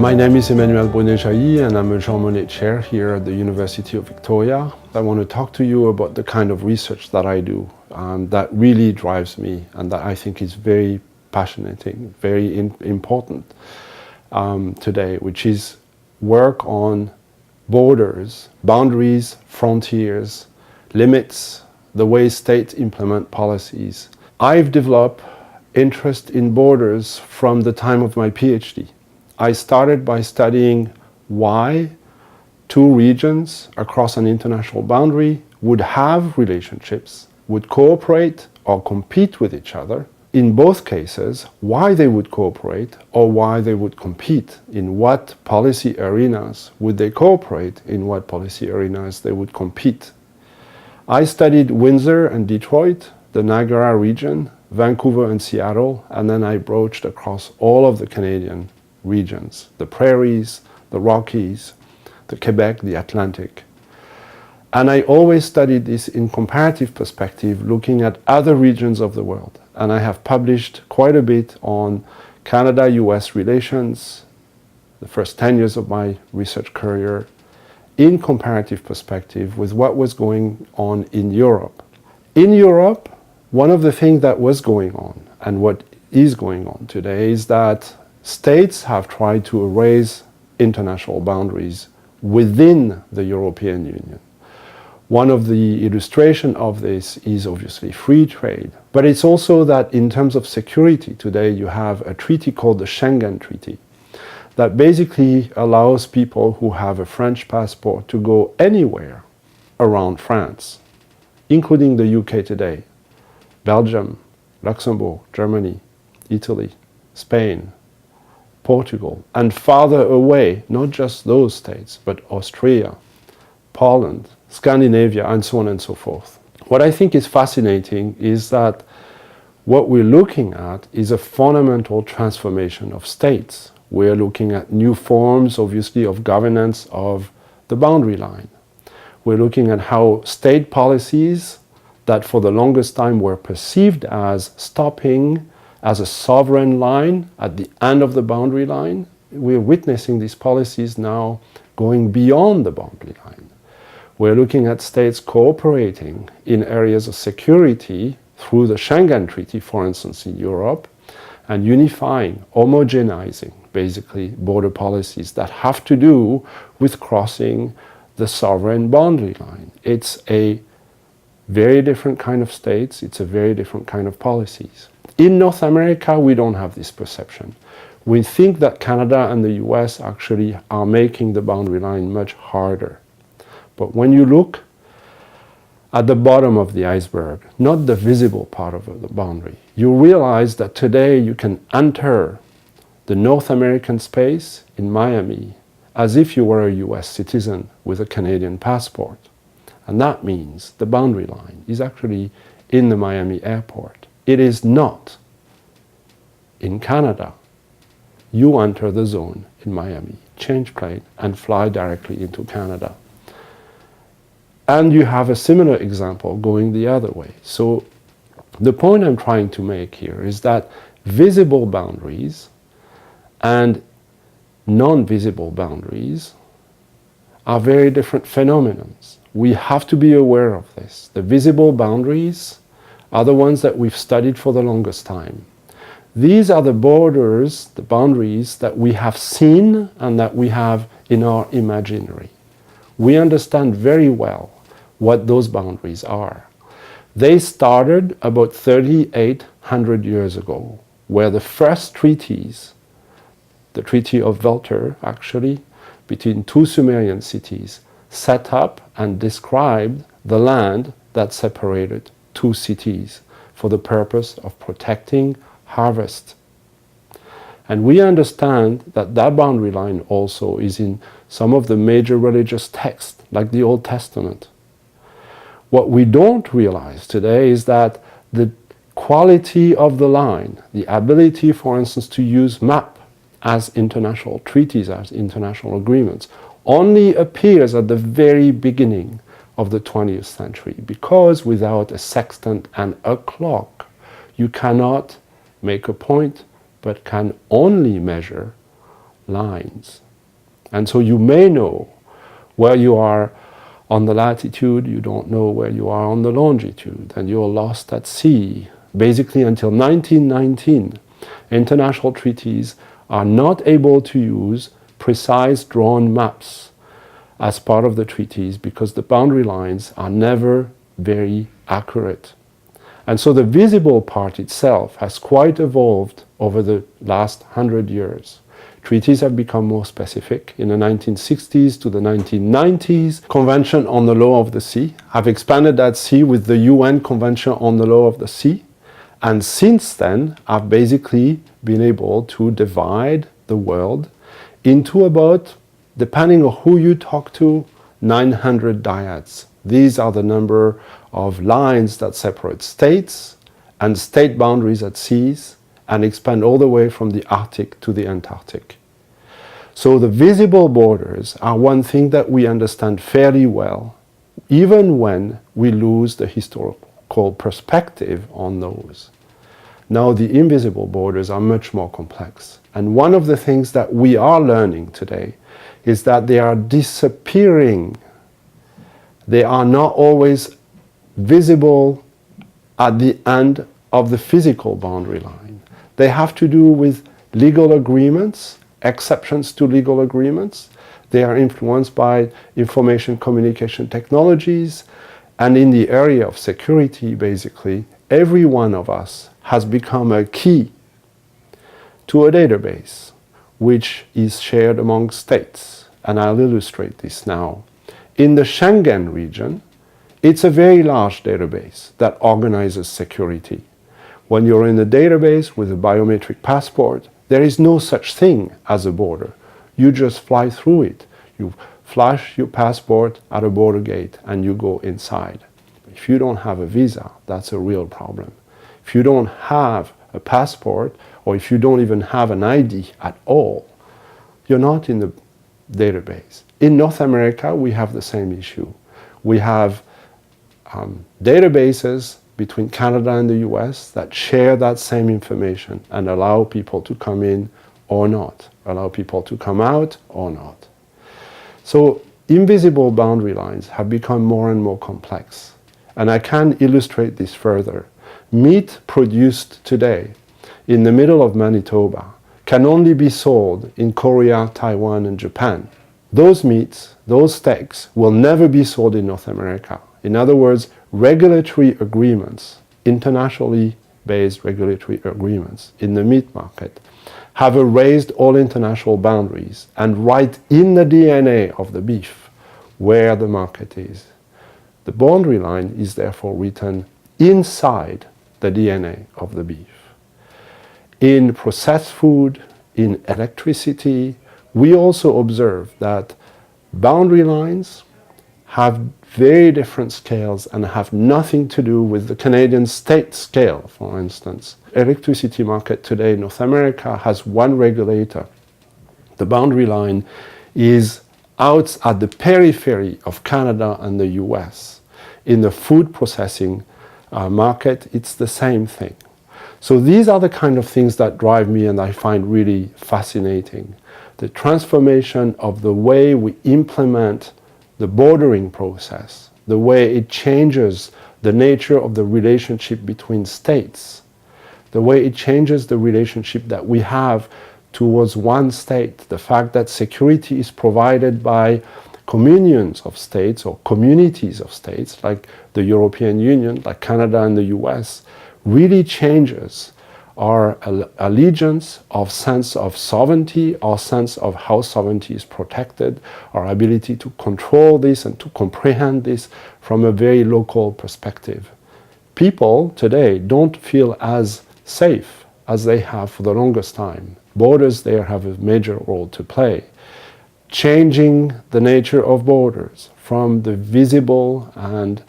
My name is Emmanuel Brunet-Jailly and I'm a Jean Monnet Chair here at the University of Victoria. I want to talk to you about the kind of research that I do that really drives me and that I think is very passionate, very important today, which is work on borders, boundaries, frontiers, limits, the way states implement policies. I've developed interest in borders from the time of my PhD. I started by studying why two regions across an international boundary would have relationships, would cooperate or compete with each other. In both cases, why they would cooperate or why they would compete. In what policy arenas would they cooperate, in what policy arenas they would compete. I studied Windsor and Detroit, the Niagara region, Vancouver and Seattle, and then I broached across all of the Canadian regions, the prairies, the Rockies, the Quebec, the Atlantic. And I always studied this in comparative perspective, looking at other regions of the world. And I have published quite a bit on Canada-US relations, the first 10 years of my research career, in comparative perspective with what was going on in Europe. In Europe, one of the things that was going on, and what is going on today, is that states have tried to erase international boundaries within the European Union. One of the illustrations of this is obviously free trade, but it's also that in terms of security today you have a treaty called the Schengen Treaty that basically allows people who have a French passport to go anywhere around France, including the UK today, Belgium, Luxembourg, Germany, Italy, Spain, Portugal, and farther away, not just those states, but Austria, Poland, Scandinavia, and so on and so forth. What I think is fascinating is that what we're looking at is a fundamental transformation of states. We're looking at new forms, obviously, of governance of the boundary line. We're looking at how state policies that for the longest time were perceived as stopping as a sovereign line at the end of the boundary line, we're witnessing these policies now going beyond the boundary line. We're looking at states cooperating in areas of security through the Schengen Treaty, for instance, in Europe, and unifying, homogenizing, basically, border policies that have to do with crossing the sovereign boundary line. It's a very different kind of states, it's a very different kind of policies. In North America, we don't have this perception. We think that Canada and the US actually are making the boundary line much harder. But when you look at the bottom of the iceberg, not the visible part of the boundary, you realize that today you can enter the North American space in Miami as if you were a US citizen with a Canadian passport. And that means the boundary line is actually in the Miami airport. It is not in Canada. You enter the zone in Miami, change plane, and fly directly into Canada. And you have a similar example going the other way. So the point I'm trying to make here is that visible boundaries and non-visible boundaries are very different phenomena. We have to be aware of this. The visible boundaries are the ones that we've studied for the longest time. These are the borders, the boundaries that we have seen and that we have in our imaginary. We understand very well what those boundaries are. They started about 3,800 years ago, where the first treaties, the Treaty of Velter actually, between two Sumerian cities, set up and described the land that separated two cities for the purpose of protecting harvest. And we understand that that boundary line also is in some of the major religious texts, like the Old Testament. What we don't realize today is that the quality of the line, the ability, for instance, to use map as international treaties, as international agreements, only appears at the very beginning of the 20th century, because without a sextant and a clock, you cannot make a point, but can only measure lines. And so you may know where you are on the latitude, you don't know where you are on the longitude, and you're lost at sea. Basically, until 1919, international treaties are not able to use precise drawn maps as part of the treaties because the boundary lines are never very accurate. And so the visible part itself has quite evolved over the last 100 years. Treaties have become more specific. In the 1960s to the 1990s, Convention on the Law of the Sea have expanded that sea with the UN Convention on the Law of the Sea. And since then, I've basically been able to divide the world into about, depending on who you talk to, 900 dyads. These are the number of lines that separate states and state boundaries at seas and expand all the way from the Arctic to the Antarctic. So the visible borders are one thing that we understand fairly well, even when we lose the historical perspective on those. Now the invisible borders are much more complex. And one of the things that we are learning today is that they are disappearing. They are not always visible at the end of the physical boundary line. They have to do with legal agreements, exceptions to legal agreements. They are influenced by information communication technologies. And in the area of security, basically, every one of us has become a key to a database, which is shared among states. And I'll illustrate this now. In the Schengen region, it's a very large database that organizes security. When you're in the database with a biometric passport, there is no such thing as a border. You just fly through it. You flash your passport at a border gate and you go inside. If you don't have a visa, that's a real problem. If you don't have a passport, or if you don't even have an ID at all, you're not in the database. In North America, we have the same issue. We have databases between Canada and the US that share that same information and allow people to come in or not, allow people to come out or not. So invisible boundary lines have become more and more complex. And I can illustrate this further. Meat produced today in the middle of Manitoba can only be sold in Korea, Taiwan, and Japan. Those meats, those steaks, will never be sold in North America. In other words, regulatory agreements, internationally based regulatory agreements in the meat market, have erased all international boundaries and write in the DNA of the beef where the market is. The boundary line is therefore written inside the DNA of the beef. In processed food, in electricity, we also observe that boundary lines have very different scales and have nothing to do with the Canadian state scale, for instance. Electricity market today in North America has one regulator. The boundary line is out at the periphery of Canada and the US. In the food processing market, it's the same thing. So these are the kind of things that drive me and I find really fascinating. The transformation of the way we implement the bordering process, the way it changes the nature of the relationship between states, the way it changes the relationship that we have towards one state, the fact that security is provided by communions of states or communities of states like the European Union, like Canada and the US, really changes our allegiance, our sense of sovereignty, our sense of how sovereignty is protected, our ability to control this and to comprehend this from a very local perspective. People today don't feel as safe as they have for the longest time. Borders there have a major role to play. Changing the nature of borders from the visible and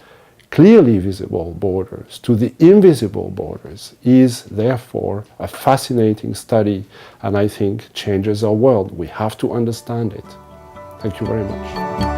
clearly visible borders to the invisible borders is therefore a fascinating study and I think changes our world. We have to understand it. Thank you very much.